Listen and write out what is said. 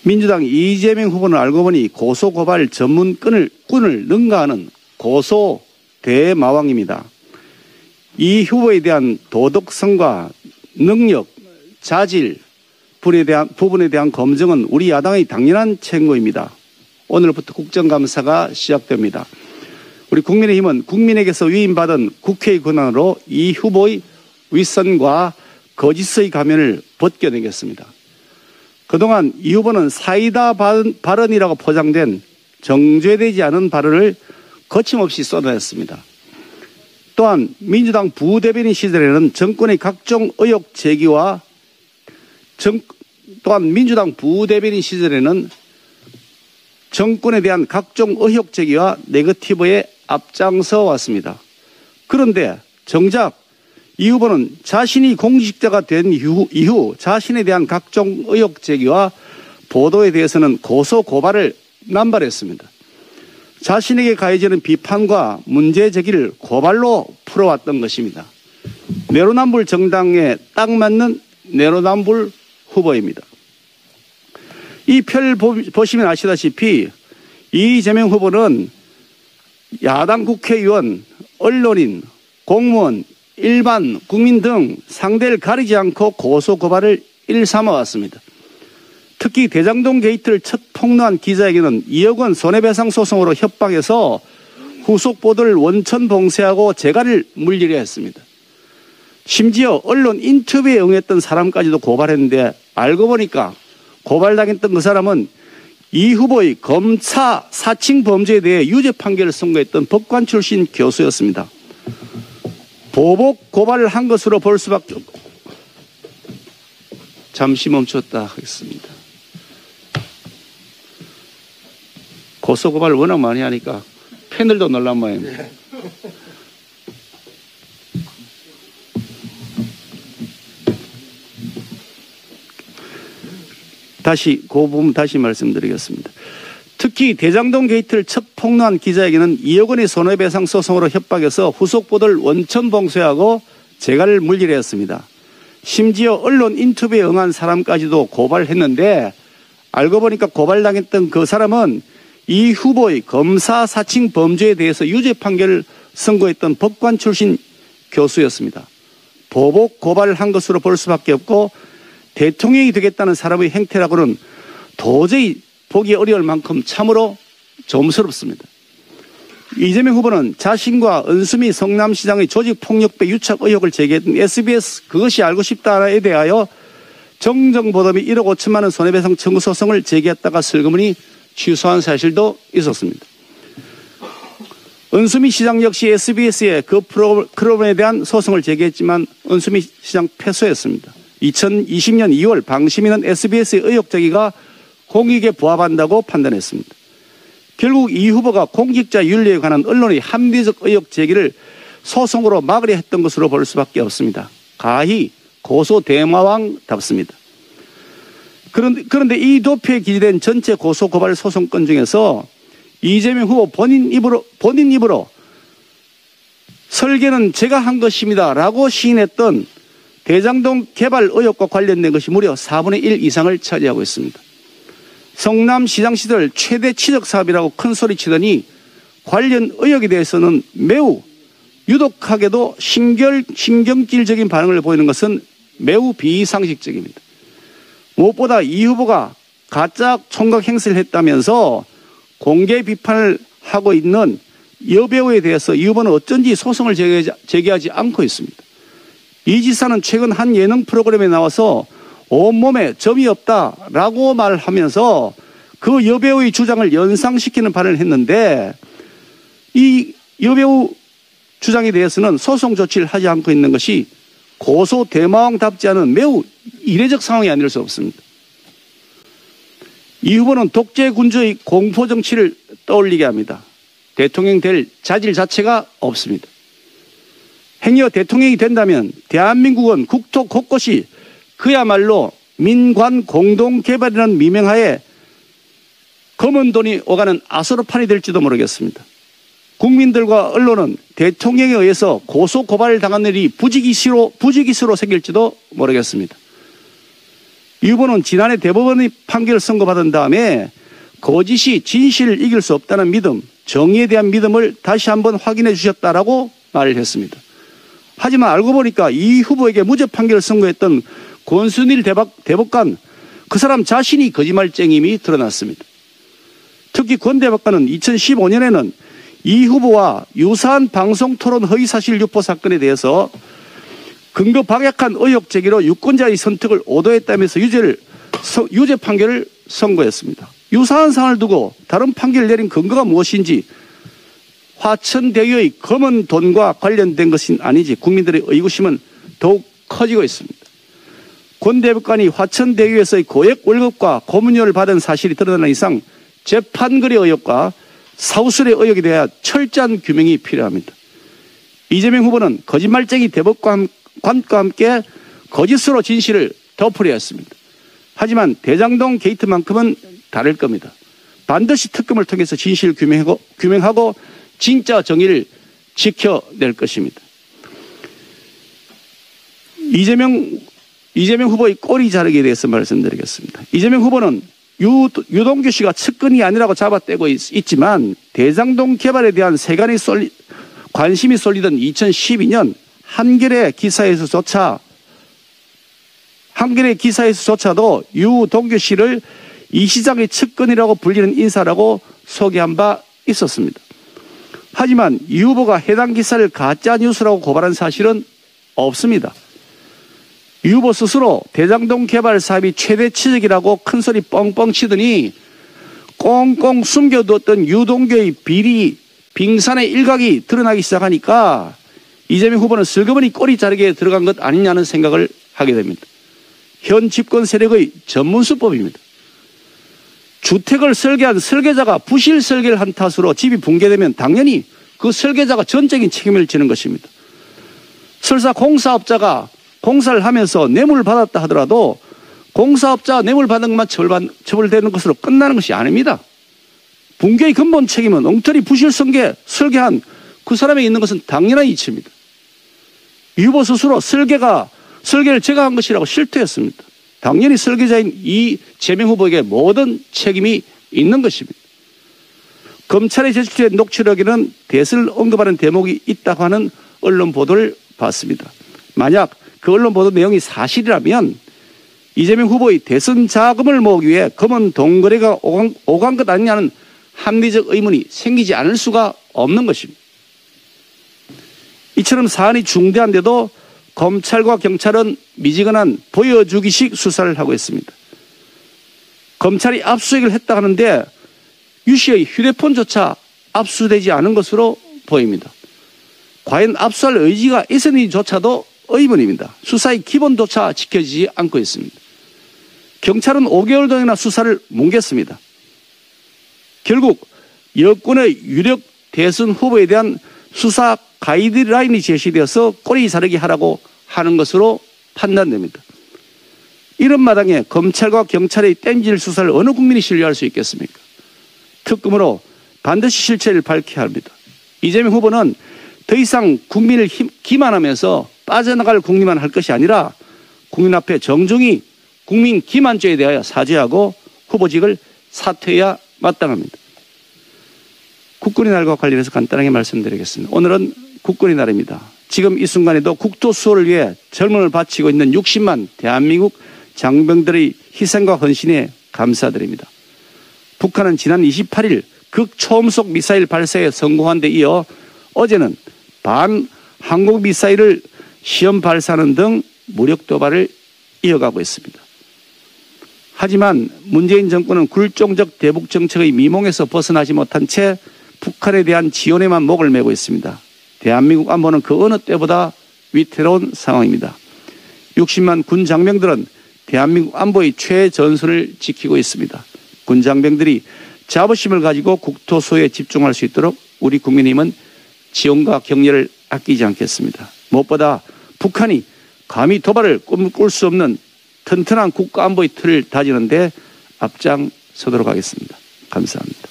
민주당 이재명 후보는 알고 보니 고소고발 전문꾼을 능가하는 고소 대마왕입니다. 이 후보에 대한 도덕성과 능력, 자질 부분에 대한 검증은 우리 야당의 당연한 책무입니다. 오늘부터 국정감사가 시작됩니다. 우리 국민의힘은 국민에게서 위임받은 국회의 권한으로 이 후보의 윗선과 거짓의 가면을 벗겨내겠습니다. 그동안 이 후보는 사이다 발언이라고 포장된 정죄되지 않은 발언을 거침없이 쏟아냈습니다. 또한 민주당 부대변인 시절에는 정권의 각종 의혹 제기와 민주당 부대변인 시절에는 정권에 대한 각종 의혹 제기와 네거티브에 앞장서 왔습니다. 그런데 정작 이 후보는 자신이 공직자가 된 이후 자신에 대한 각종 의혹 제기와 보도에 대해서는 고소 고발을 남발했습니다. 자신에게 가해지는 비판과 문제 제기를 고발로 풀어왔던 것입니다. 내로남불 정당에 딱 맞는 내로남불 후보입니다. 이 표 보시면 아시다시피 이재명 후보는 야당 국회의원, 언론인, 공무원, 일반 국민 등 상대를 가리지 않고 고소 고발을 일삼아 왔습니다. 특히 대장동 게이트를 첫 폭로한 기자에게는 2억 원 손해배상 소송으로 협박해서 후속 보도를 원천 봉쇄하고 재갈을 물리려 했습니다. 심지어 언론 인터뷰에 응했던 사람까지도 고발했는데 알고 보니까 고발당했던 그 사람은 이 후보의 검사 사칭 범죄에 대해 유죄 판결을 선고했던 법관 출신 교수였습니다. 보복 고발을 한 것으로 볼 수밖에 없고 잠시 멈췄다 하겠습니다. 고소 고발을 워낙 많이 하니까 패널도 놀란 모양입니다. 다시 그 부분 다시 말씀드리겠습니다. 특히 대장동 게이트를 첫 폭로한 기자에게는 2억 원의 손해배상 소송으로 협박해서 후속 보도를 원천 봉쇄하고 재갈을 물리려 했습니다. 심지어 언론 인터뷰에 응한 사람까지도 고발했는데 알고 보니까 고발당했던 그 사람은 이 후보의 검사 사칭 범죄에 대해서 유죄 판결을 선고했던 법관 출신 교수였습니다. 보복 고발을 한 것으로 볼 수밖에 없고 대통령이 되겠다는 사람의 행태라고는 도저히 보기 어려울 만큼 참으로 좀스럽습니다. 이재명 후보는 자신과 은수미 성남시장의 조직폭력배 유착 의혹을 제기했던 SBS 그것이 알고 싶다에 대하여 정정보험이 1억 5천만 원 손해배상 청구 소송을 제기했다가 슬그머니 취소한 사실도 있었습니다. 은수미 시장 역시 SBS에 그 프로그램에 대한 소송을 제기했지만 은수미 시장 패소했습니다. 2020년 2월 방심위는 SBS의 의혹 제기가 공익에 부합한다고 판단했습니다. 결국 이 후보가 공직자 윤리에 관한 언론의 합리적 의혹 제기를 소송으로 막으려 했던 것으로 볼 수밖에 없습니다. 가히 고소 대마왕답습니다. 그런데 이 도표에 기재된 전체 고소 고발 소송건 중에서 이재명 후보 본인 입으로 설계는 제가 한 것입니다 라고 시인했던 대장동 개발 의혹과 관련된 것이 무려 4분의 1 이상을 차지하고 있습니다. 성남시장 시절 최대 치적 사업이라고 큰 소리 치더니 관련 의혹에 대해서는 매우 유독하게도 신경질적인 반응을 보이는 것은 매우 비상식적입니다. 무엇보다 이 후보가 가짜 총각 행세를 했다면서 공개 비판을 하고 있는 여배우에 대해서 이 후보는 어쩐지 소송을 제기하지 않고 있습니다. 이 지사는 최근 한 예능 프로그램에 나와서 온몸에 점이 없다라고 말하면서 그 여배우의 주장을 연상시키는 발언을 했는데 이 여배우 주장에 대해서는 소송 조치를 하지 않고 있는 것이 고소 대마왕답지 않은 매우 이례적 상황이 아닐 수 없습니다. 이 후보는 독재 군주의 공포 정치를 떠올리게 합니다. 대통령 될 자질 자체가 없습니다. 행여 대통령이 된다면 대한민국은 국토 곳곳이 그야말로 민관 공동개발이라는 미명하에 검은 돈이 오가는 아수르판이 될지도 모르겠습니다. 국민들과 언론은 대통령에 의해서 고소 고발을 당한 일이 부지기수로 생길지도 모르겠습니다. 이 후보는 지난해 대법원의 판결을 선고받은 다음에 거짓이 진실을 이길 수 없다는 믿음, 정의에 대한 믿음을 다시 한번 확인해 주셨다라고 말을 했습니다. 하지만 알고 보니까 이 후보에게 무죄 판결을 선고했던 권순일 대법관, 그 사람 자신이 거짓말쟁임이 드러났습니다. 특히 권 대법관은 2015년에는 이 후보와 유사한 방송토론 허위사실 유포 사건에 대해서 근거 박약한 의혹 제기로 유권자의 선택을 오도했다면서 유죄 판결을 선고했습니다. 유사한 사안을 두고 다른 판결을 내린 근거가 무엇인지, 화천대유의 검은 돈과 관련된 것은 아니지 국민들의 의구심은 더욱 커지고 있습니다. 권 대법관이 화천대유에서의 고액 월급과 고문료를 받은 사실이 드러나는 이상 재판거래 의혹과 사후술의 의혹에 대해 철저한 규명이 필요합니다. 이재명 후보는 거짓말쟁이 대법관과 함께 거짓으로 진실을 덮으려 했습니다. 하지만 대장동 게이트만큼은 다를 겁니다. 반드시 특검을 통해서 진실을 규명하고 진짜 정의를 지켜낼 것입니다. 이재명 후보의 꼬리 자르기에 대해서 말씀드리겠습니다. 이재명 후보는 유동규 씨가 측근이 아니라고 잡아떼고 있지만 대장동 개발에 대한 세간의 관심이 쏠리던 2012년 한겨레 기사에서조차도 유동규 씨를 이 시장의 측근이라고 불리는 인사라고 소개한 바 있었습니다. 하지만 이 후보가 해당 기사를 가짜뉴스라고 고발한 사실은 없습니다. 이 후보 스스로 대장동 개발 사업이 최대 취득이라고 큰소리 뻥뻥 치더니 꽁꽁 숨겨두었던 유동규의 비리, 빙산의 일각이 드러나기 시작하니까 이재명 후보는 슬그머니 꼬리 자르기에 들어간 것 아니냐는 생각을 하게 됩니다. 현 집권 세력의 전문수법입니다. 주택을 설계한 설계자가 부실 설계를 한 탓으로 집이 붕괴되면 당연히 그 설계자가 전적인 책임을 지는 것입니다. 설사 공사업자가 공사를 하면서 뇌물을 받았다 하더라도 공사업자가 뇌물 받은 것만 처벌되는 것으로 끝나는 것이 아닙니다. 붕괴의 근본 책임은 엉터리 부실 설계한 그 사람에게 있는 것은 당연한 이치입니다. 이 후보 스스로 설계를 제가 한 것이라고 실토했습니다. 당연히 설계자인 이재명 후보에게 모든 책임이 있는 것입니다. 검찰에 제출된 녹취록에는 대선을 언급하는 대목이 있다고 하는 언론 보도를 봤습니다. 만약 그 언론 보도 내용이 사실이라면 이재명 후보의 대선 자금을 모으기 위해 검은 돈 거래가 오간 것 아니냐는 합리적 의문이 생기지 않을 수가 없는 것입니다. 이처럼 사안이 중대한데도 검찰과 경찰은 미지근한 보여주기식 수사를 하고 있습니다. 검찰이 압수수색을 했다 하는데 유 씨의 휴대폰조차 압수되지 않은 것으로 보입니다. 과연 압수할 의지가 있었는지조차도 의문입니다. 수사의 기본조차 지켜지지 않고 있습니다. 경찰은 5개월 동안이나 수사를 뭉갰습니다. 결국 여권의 유력 대선 후보에 대한 수사 가이드라인이 제시되어서 꼬리 자르기 하라고 하는 것으로 판단됩니다. 이런 마당에 검찰과 경찰의 땜질 수사를 어느 국민이 신뢰할 수 있겠습니까? 특검으로 반드시 실체를 밝혀야 합니다. 이재명 후보는 더 이상 국민을 기만하면서 빠져나갈 국민만 할 것이 아니라 국민 앞에 정중히 국민 기만죄에 대하여 사죄하고 후보직을 사퇴해야 마땅합니다. 국군의 날과 관련해서 간단하게 말씀드리겠습니다. 오늘은 국군의 날입니다. 지금 이 순간에도 국토 수호를 위해 젊음을 바치고 있는 60만 대한민국 장병들의 희생과 헌신에 감사드립니다. 북한은 지난 28일 극초음속 미사일 발사에 성공한 데 이어 어제는 반항공 미사일을 시험 발사하는 등 무력 도발을 이어가고 있습니다. 하지만 문재인 정권은 굴종적 대북 정책의 미몽에서 벗어나지 못한 채 북한에 대한 지원에만 목을 메고 있습니다. 대한민국 안보는 그 어느 때보다 위태로운 상황입니다. 60만 군 장병들은 대한민국 안보의 최전선을 지키고 있습니다. 군 장병들이 자부심을 가지고 국토 수호에 집중할 수 있도록 우리 국민의힘은 지원과 격려를 아끼지 않겠습니다. 무엇보다 북한이 감히 도발을 꿈꿀 수 없는 튼튼한 국가안보의 틀을 다지는 데 앞장서도록 하겠습니다. 감사합니다.